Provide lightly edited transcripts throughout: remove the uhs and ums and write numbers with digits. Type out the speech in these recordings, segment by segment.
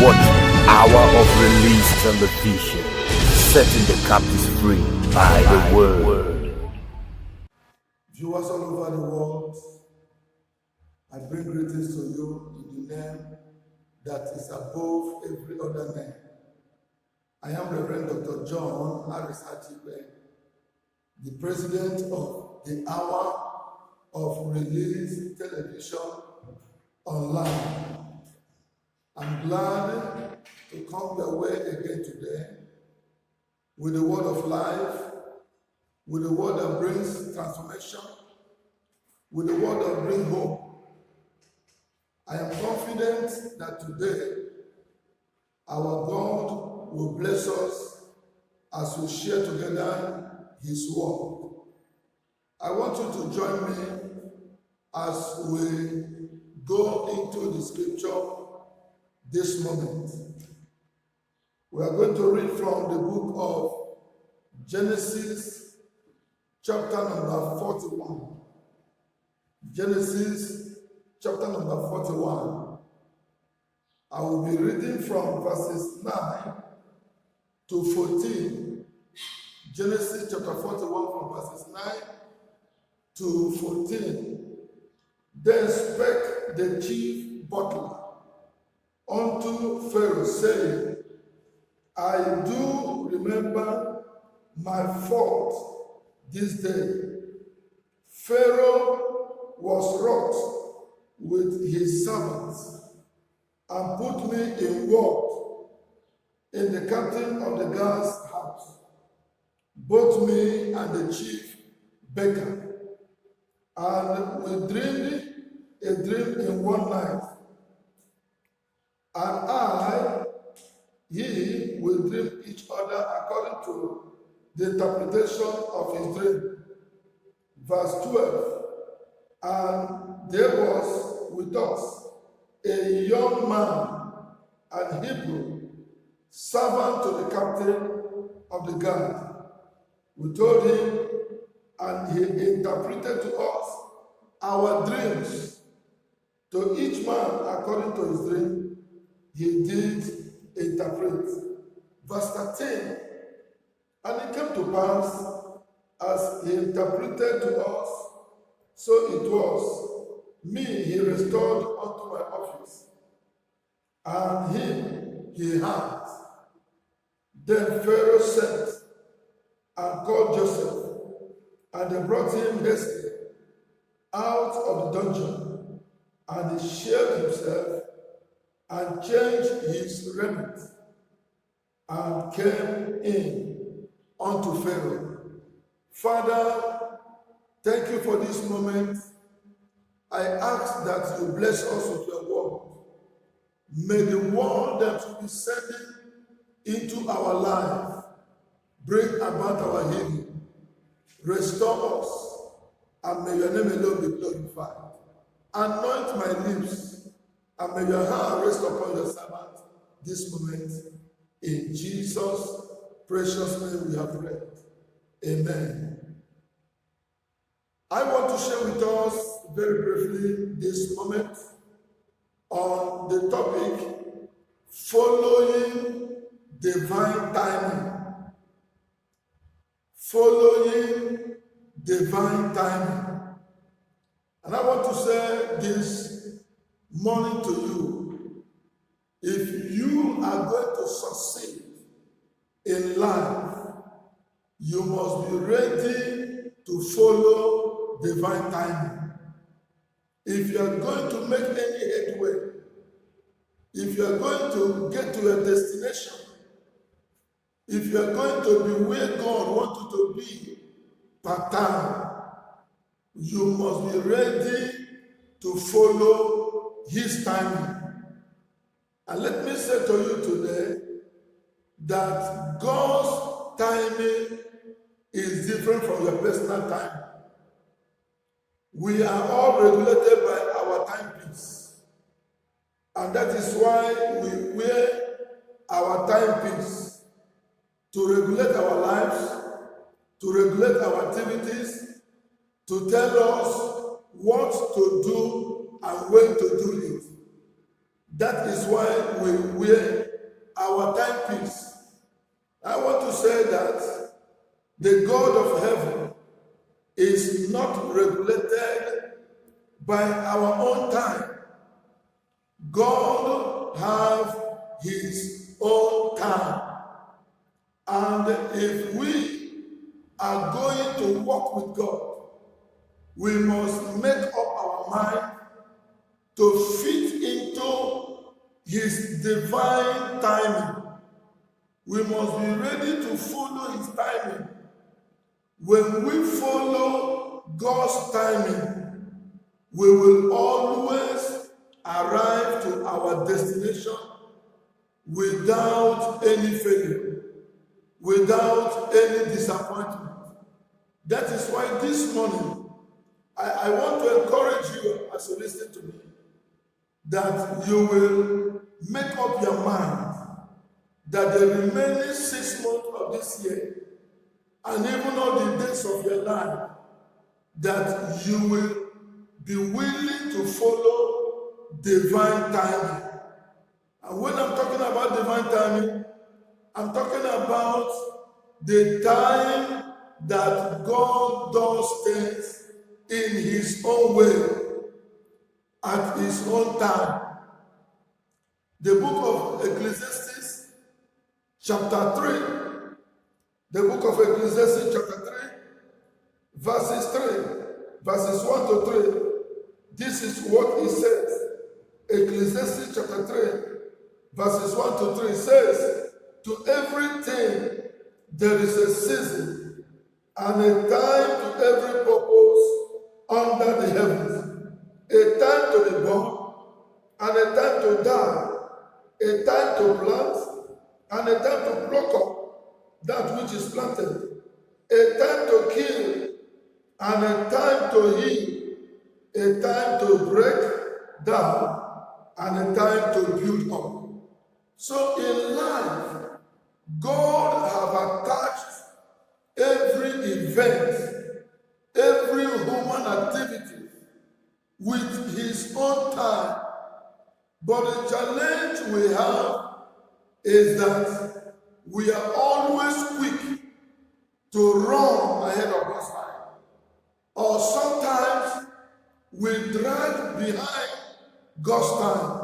watching Hour of Release Television, setting the captives free by the word. Viewers all over the world, I bring greetings to you in the name that is above every other name. I am Reverend Dr. John Harris Achibe, the president of the Hour of Release Television Online. I'm glad to come your way again today with the word of life, with the word that brings transformation, with the word that brings hope. I am confident that today our God will bless us as we share together His word. I want you to join me as we go into the scripture this moment. We are going to read from the book of Genesis, chapter number 41. Genesis, chapter number 41. I will be reading from verses 9 to 14. Genesis chapter 41 from verses 9 to 14. Then spake the chief butler unto Pharaoh, saying, I do remember my fault this day. Pharaoh was wroth with his servants, and put me in ward in the captain of the guard's house, both me and the chief baker. And we dreamed a dream in one night, and he will dream each other according to the interpretation of his dream. Verse 12. And there was with us a young man, an Hebrew, servant to the captain of the guard. We told him, and he interpreted to us our dreams. To each man according to his dream, he did interpret. Verse 13. And it came to pass, as he interpreted to us, so it was. Me he restored unto my office, and him he had. Then Pharaoh sent and called Joseph, and they brought him hastily out of the dungeon, and he shaved himself and changed his raiment, and came in unto Pharaoh. Father, thank you for this moment. I ask that you bless us with your word. May the word that will be sending into our life bring about our healing, restore us, and may your name alone be glorified. Anoint my lips, and may your hand rest upon your servant this moment. In Jesus' precious name we have prayed. Amen. I want to share with us very briefly this moment on the topic, following divine timing. Following divine timing. And I want to say this morning to you, if you are going to succeed in life, you must be ready to follow divine timing. If you are going to make any headway, if you are going to get to a destination, if you are going to be where God wants you to be part-time, you must be ready to follow His timing. And let me say to you today that God's timing is different from your personal time. We are all regulated by our timepiece. And that is why we wear our timepiece to regulate our lives, to regulate our activities, to tell us what to do and when to do it. That is why we wear our timepiece. I want to say that the God of heaven is not regulated by our own time. God have his own time. And if we are going to walk with God, we must make up our mind to fit into his divine timing. We must be ready to follow his timing. When we follow God's timing, we will always arrive to our destination without any failure, without any disappointment. That is why this morning, I want to encourage you as you listen to me, that you will make up your mind that the remaining 6 months of this year, and even all the days of your life, that you will be willing to follow divine timing. And when I'm talking about divine timing, I'm talking about the time that God does things in his own way, at his own time. The book of Ecclesiastes, chapter 3, the book of Ecclesiastes, chapter 3, verses 1 to 3. This is what it says. Ecclesiastes, chapter 3, verses 1 to 3 says, to everything there is a season and a time to every purpose under the heavens, a time to be born and a time to die, a time to plant and a time to pluck up that which is planted, a time to kill and a time to heal, a time to break down and a time to build up. So in life, God have attached every event, every human activity with his own time. But the challenge we have is that we are always quick to run ahead of God's time. Or sometimes we drag behind God's time.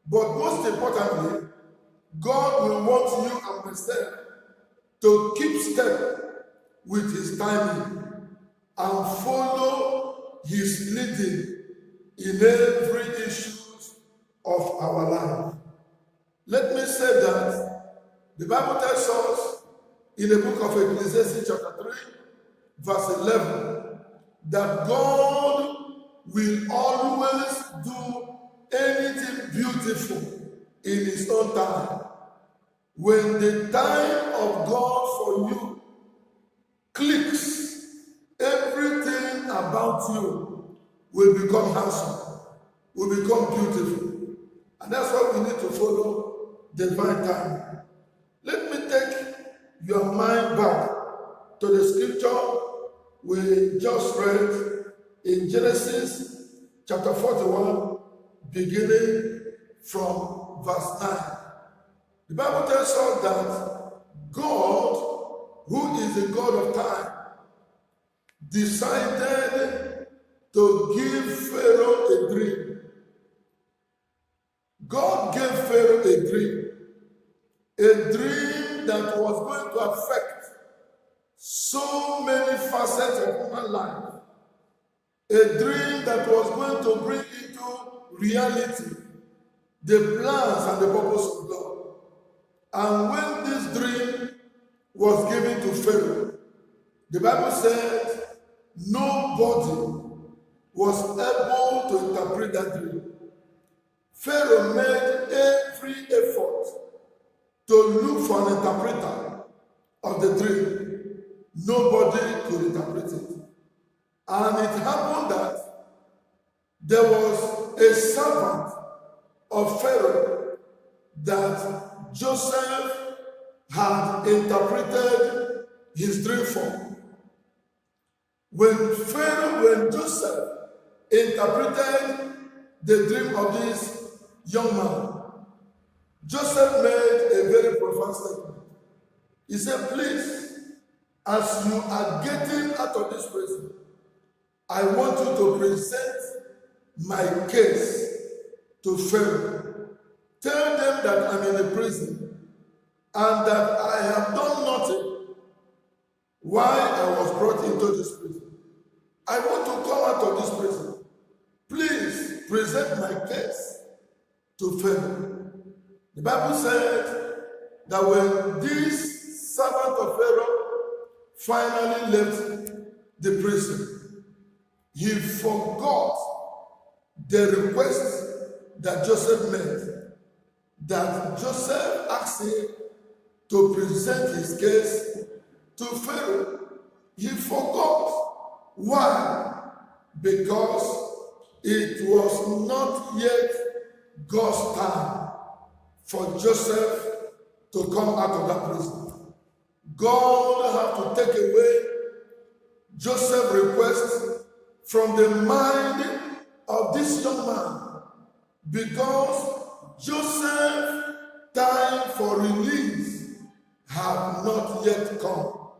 But most importantly, God will want you and myself to keep step with his timing and follow his leading in every issue of our life. Let me say that the Bible tells us in the book of Ecclesiastes chapter 3, verse 11, that God will always do anything beautiful in his own time. When the time of God for you clicks, everything about you will become handsome, will become beautiful. And that's why we need to follow divine time. Let me take your mind back to the scripture we just read in Genesis chapter 41, beginning from verse 9. The Bible tells us that God, who is the God of time, decided to give Pharaoh a dream. God gave Pharaoh a dream that was going to affect so many facets of human life, a dream that was going to bring into reality the plans and the purpose of God. And when this dream was given to Pharaoh, the Bible said nobody was able to interpret that dream. Pharaoh made every effort to look for an interpreter of the dream. Nobody could interpret it. And it happened that there was a servant of Pharaoh that Joseph had interpreted his dream for. When Joseph interpreted the dream of this young man, Joseph made a very profound statement. He said, please, as you are getting out of this prison, I want you to present my case to Pharaoh. Tell them that I'm in a prison and that I have done nothing while I was brought into this prison. I want to come out of this prison. Please present my case to Pharaoh. The Bible said that when this servant of Pharaoh finally left the prison, he forgot the request that Joseph made, that Joseph asked him to present his case to Pharaoh. He forgot. Why? Because it was not yet God's time for Joseph to come out of that prison. God had to take away Joseph's request from the mind of this young man, because Joseph's time for release had not yet come.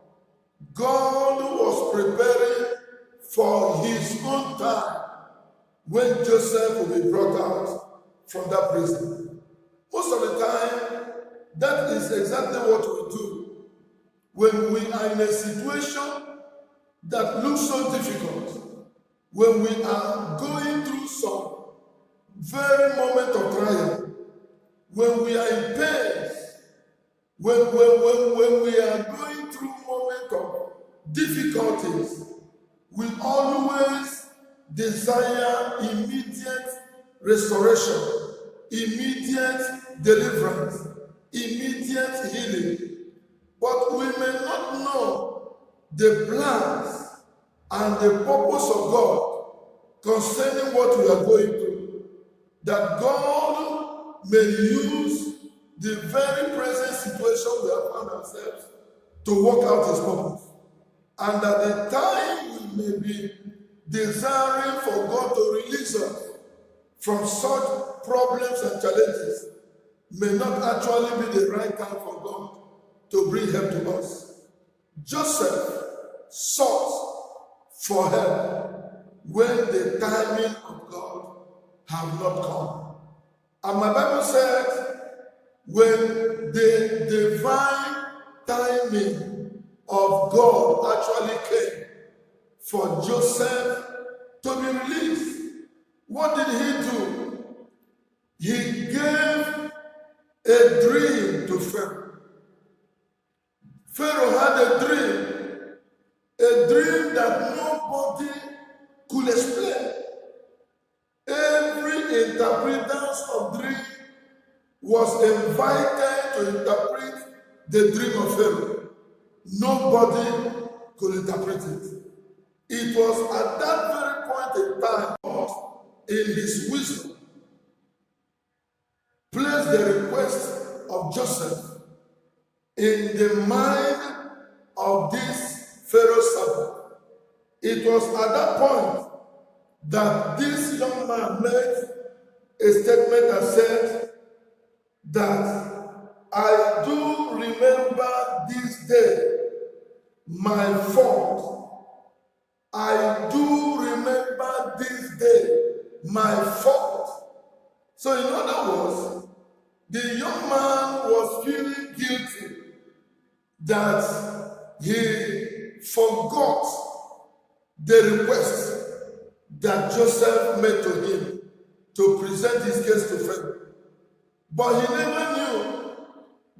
God was preparing for his own time when Joseph will be brought out from that prison. Most of the time, that is exactly what we do when we are in a situation that looks so difficult, when we are going through some very moment of trial, when we are in pain, when we are going through moment of difficulties, we always desire immediate restoration, immediate deliverance, immediate healing. But we may not know the plans and the purpose of God concerning what we are going through, that God may use the very present situation we have found ourselves to work out his purpose. And at the time we may be desiring for God to release us from such problems and challenges may not actually be the right time for God to bring help to us. Joseph sought for help when the timing of God have not come. And my Bible said, when the divine timing of God actually came for Joseph to be released, what did he do? He gave a dream to Pharaoh. Pharaoh had a dream that nobody could explain. Every interpreter of dream was invited to interpret the dream of Pharaoh. Nobody could interpret it. It was at that very point in time, God, in his wisdom, placed the request of Joseph in the mind of this Pharaoh servant. It was at that point that this young man made a statement and said that I do remember this day my fault. I do remember this day my fault. So in other words, the young man was feeling guilty that he forgot the request that Joseph made to him to present his case to Pharaoh. But he never knew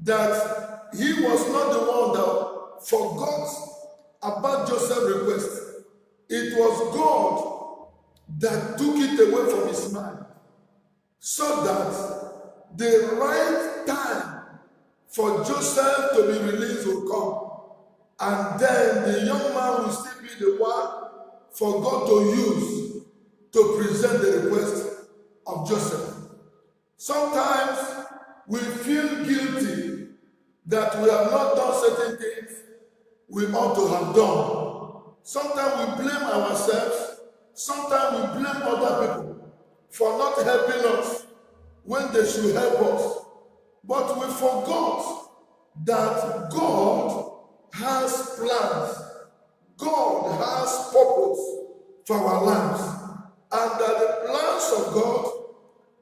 that he was not the one that forgot about Joseph's request. It was God that took it away from his mind, so that the right time for Joseph to be released will come. And then the young man will still be the one for God to use to present the request of Joseph. Sometimes we feel guilty that we have not done certain things we ought to have done. Sometimes we blame ourselves. Sometimes we blame other people for not helping us when they should help us. But we forgot that God has plans. God has purpose for our lives. And that the plans of God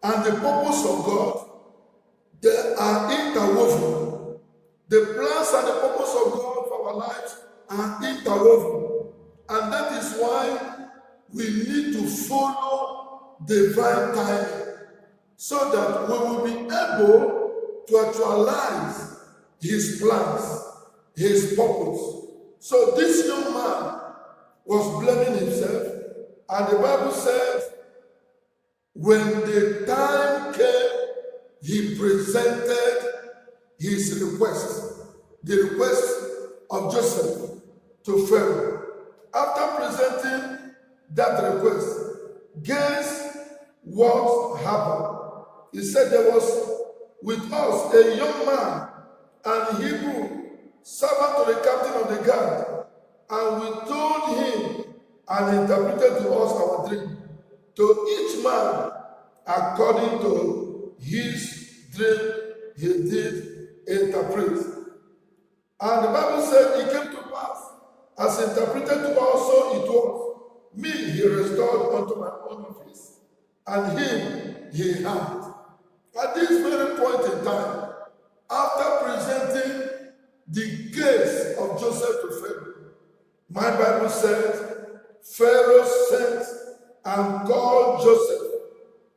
and the purpose of God, they are interwoven. The plans and the purpose of God for our lives are interwoven. And that is why we need to follow divine timing, so that we will be able to actualize his plans, his purpose. So this young man was blaming himself, and the Bible says when the time came, he presented his request, the request of Joseph to Pharaoh. After presenting that request, guess what happened? He said there was with us a young man, an Hebrew, servant to the captain of the guard, and we told him and interpreted to us our dream, to each man according to his dream he did interpret. And the Bible said it came to pass, as interpreted to us, so it was. Me he restored unto my own office, and him he had. At this very point in time, after presenting the case of Joseph to Pharaoh, my Bible says Pharaoh sent and called Joseph,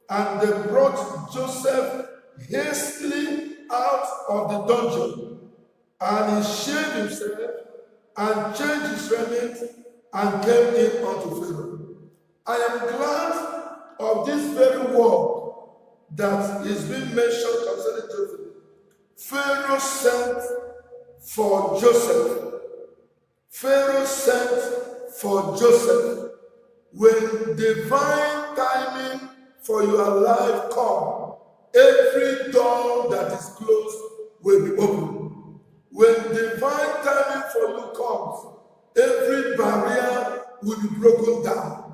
and they brought Joseph hastily out of the dungeon, and he shaved himself and changed his raiment and came in unto Pharaoh. I am glad of this very word that is being mentioned concerning Joseph. Pharaoh sent for Joseph. Pharaoh sent for Joseph. When divine timing for your life comes, every door that is closed will be open. When divine timing for you comes, every barrier will be broken down.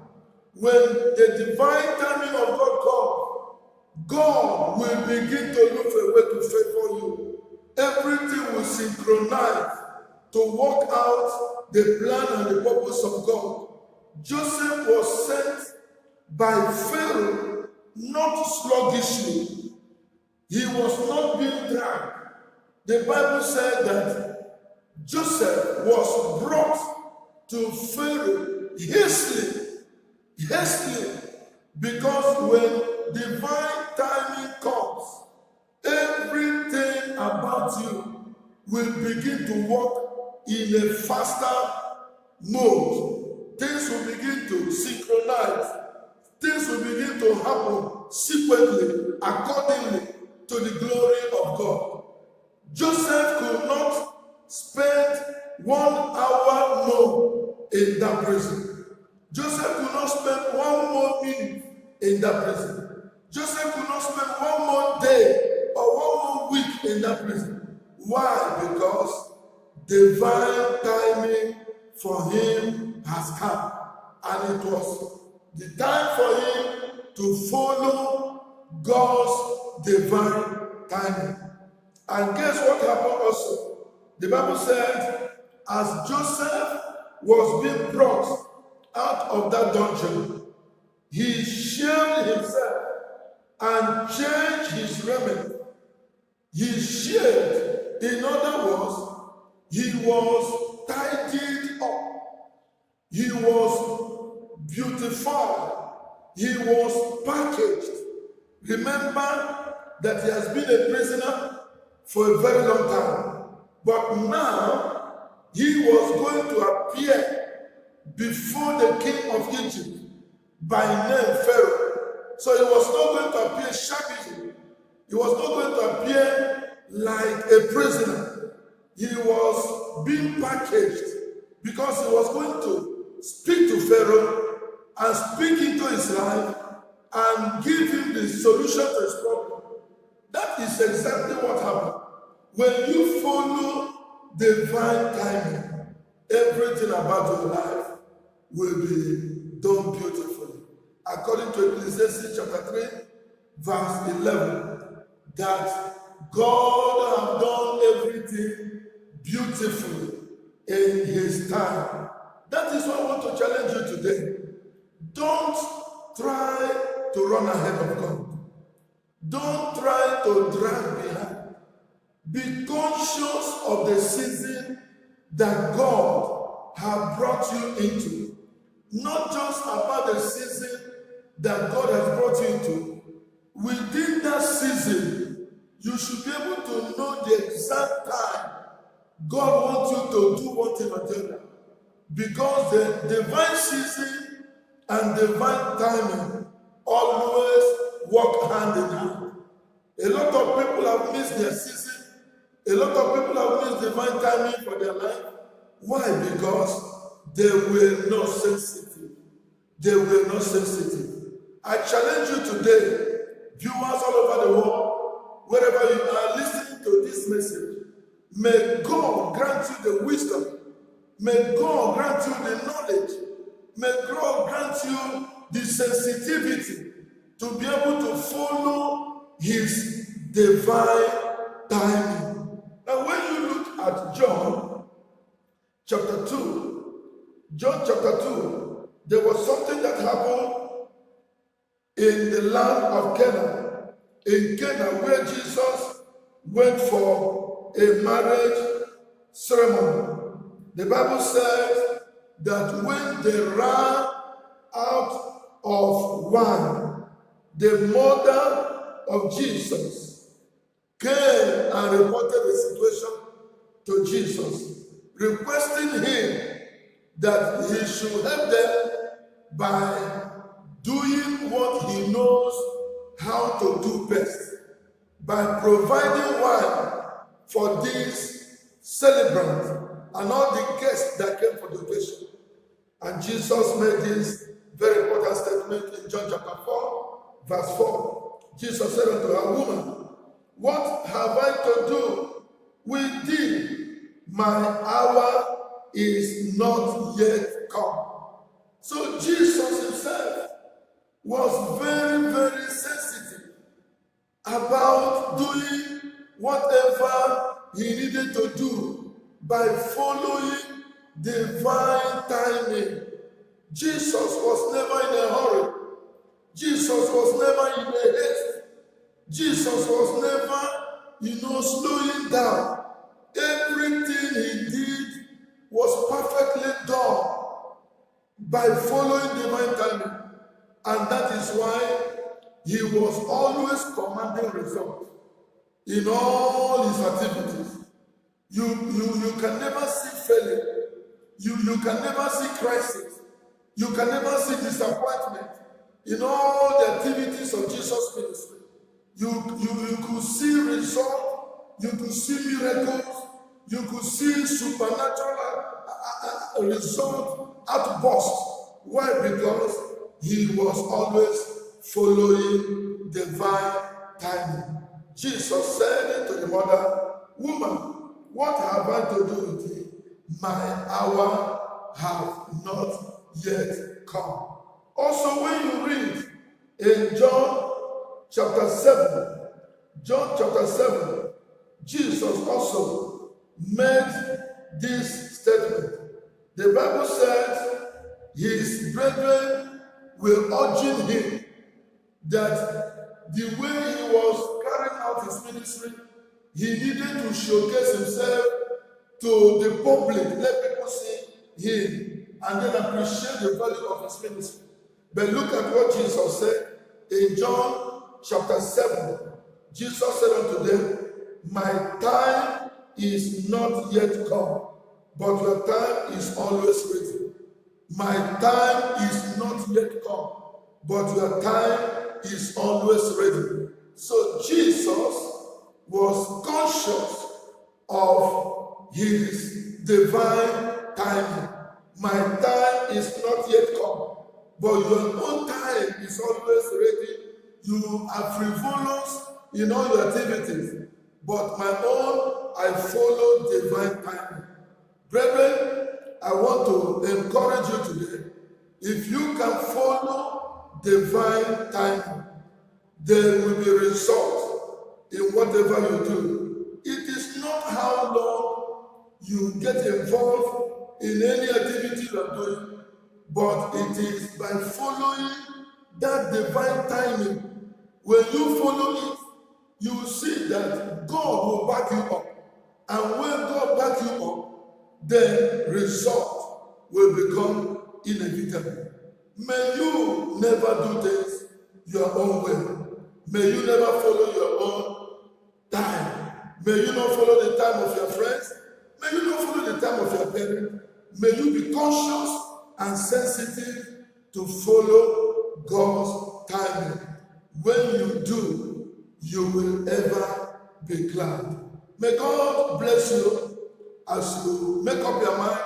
When the divine timing of God comes, God will begin to look for a way to favor you. Everything will synchronize to work out the plan and the purpose of God. Joseph was sent by Pharaoh, not sluggishly. He was not being dragged. The Bible said that Joseph was brought to Pharaoh hastily, because when divine timing comes, everything about you will begin to work in a faster mode. Things will begin to synchronize. Things will begin to happen sequentially, accordingly to the glory of God. Joseph could not spend 1 hour more in that prison. Joseph could not spend 1 more minute in that prison. Joseph could not spend 1 more day or 1 more week in that prison. Why? Because divine timing for him has come. And it was the time for him to follow God's divine timing. And guess what happened also? The Bible said, as Joseph was being brought out of that dungeon, he shaved himself and changed his raiment. He shaved, in other words, he was tidied up. He was beautified. He was packaged. Remember that he has been a prisoner for a very long time. But now, he was going to appear before the king of Egypt by name Pharaoh. So he was not going to appear shabbily. He was not going to appear like a prisoner. He was being packaged because he was going to speak to Pharaoh and speak into his life and give him the solution to his problem. That is exactly what happened. When you follow divine timing, everything about your life will be done beautifully. According to Ecclesiastes chapter 3, verse 11, that God have done everything beautifully in His time. That is why I want to challenge you today. Don't try to run ahead of God. Don't try to drag behind. Be conscious of the season that God has brought you into. Not just about the season that God has brought you into. Within that season, you should be able to know the exact time God wants you to do one thing or the other. Because the divine season and divine timing always work hand in hand. A lot of people have missed their season. A lot of people have missed divine timing for their life. Why? Because they were not sensitive. They were not sensitive. I challenge you today, viewers all over the world, wherever you are listening to this message, may God grant you the wisdom. May God grant you the knowledge. May God grant you the sensitivity to be able to follow His divine timing. Now, when you look at John chapter 2, there was something that happened in the land of Canaan. In Canaan, where Jesus went for a marriage ceremony. The Bible says that when they ran out of wine, the mother of Jesus came and reported the situation to Jesus, requesting him that he should help them by doing what he knows how to do best, by providing wine for these celebrants and all the guests that came for the occasion. And Jesus made this very important statement in John chapter 4, verse 4. Jesus said unto her, "Woman, what have I to do with thee? My hour is not yet come." So Jesus himself was very, very sensitive about doing whatever he needed to do by following divine timing. Jesus was never in a hurry. Jesus was never in a haste. Jesus was never, slowing down. Everything he did was perfectly done by following divine timing. And that is why he was always commanding results in all his activities. You can never see failure. You can never see crisis. You can never see disappointment in all the activities of Jesus' ministry. You could see results. You could see miracles. You could see supernatural result outbursts. Why? Because he was always following divine timing. Jesus said to the mother, "Woman, what have I to do with thee? My hour have not yet come." Also, when you read in John chapter 7, Jesus also made this statement. The Bible says his brethren were urging him that the way he was carrying out his ministry, he needed to showcase himself to the public, let people see him, and then appreciate the value of his ministry. But look at what Jesus said in John chapter 7. Jesus said unto them, "My time is not yet come, but your time is always ready." My time is not yet come, but your time is always ready. So Jesus was conscious of his divine timing. My time is not yet come, but your own time is always ready. You are frivolous in all your activities, but my own, I follow divine timing. Brethren, I want to encourage you today. If you can follow divine timing, there will be result in whatever you do. It is not how long you get involved in any activity you are doing, but it is by following that divine timing. When you follow it, you will see that God will back you up. And when God backs you up, then result will become inevitable. May you never do things your own way. May you never follow your own time. May you not follow the time of your friends. May you not follow the time of your parents. May you be conscious and sensitive to follow God's timing. When you do, you will ever be glad. May God bless you as you make up your mind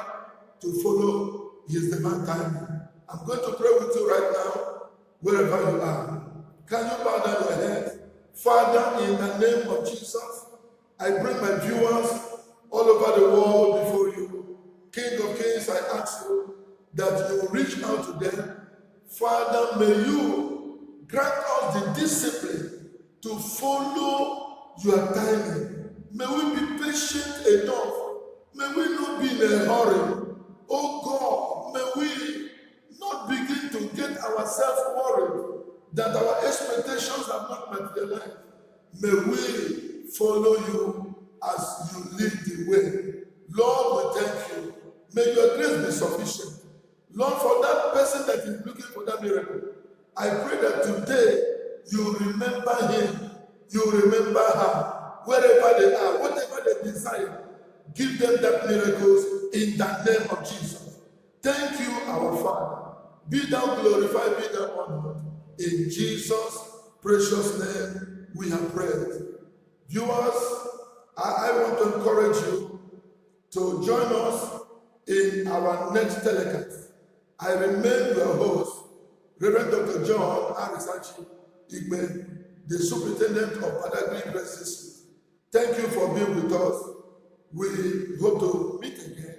to follow His divine timing. I'm going to pray with you right now, wherever you are. Can you bow down your head? Father, in the name of Jesus, I bring my viewers all over the world before you. King of Kings, I ask you that you reach out to them. Father, may you grant us the discipline to follow your timing. May we be patient enough. May we not be in a hurry. Oh God, may we not begin to get ourselves worried that our expectations have not materialized. May we follow you as you lead the way. Lord, we thank you. May your grace be sufficient. Lord, for that person that is looking for that miracle, I pray that today you remember him, you remember her, wherever they are, whatever they desire, give them that miracles in the name of Jesus. Thank you, our Father. Be thou glorified, be thou honored. In Jesus' precious name we have prayed. Viewers, I want to encourage you to join us in our next telecast. I remain your host, Reverend Dr. John Arisachi Igbe, the Superintendent of Badagry University School. Thank you for being with us. We hope to meet again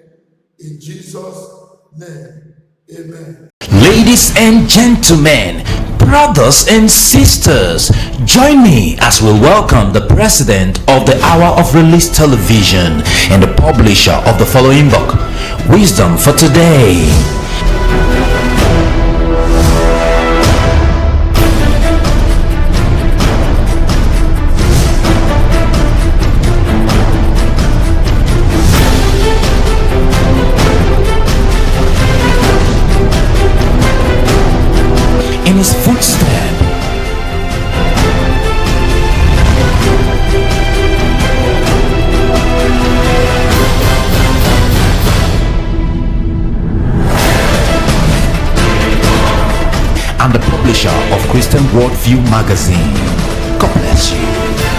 in Jesus' name. Amen. Ladies and gentlemen, brothers and sisters, join me as we welcome the president of the Hour of Release Television and the publisher of the following book, Wisdom for Today. In his footsteps, and the publisher of Christian Worldview magazine. God bless you.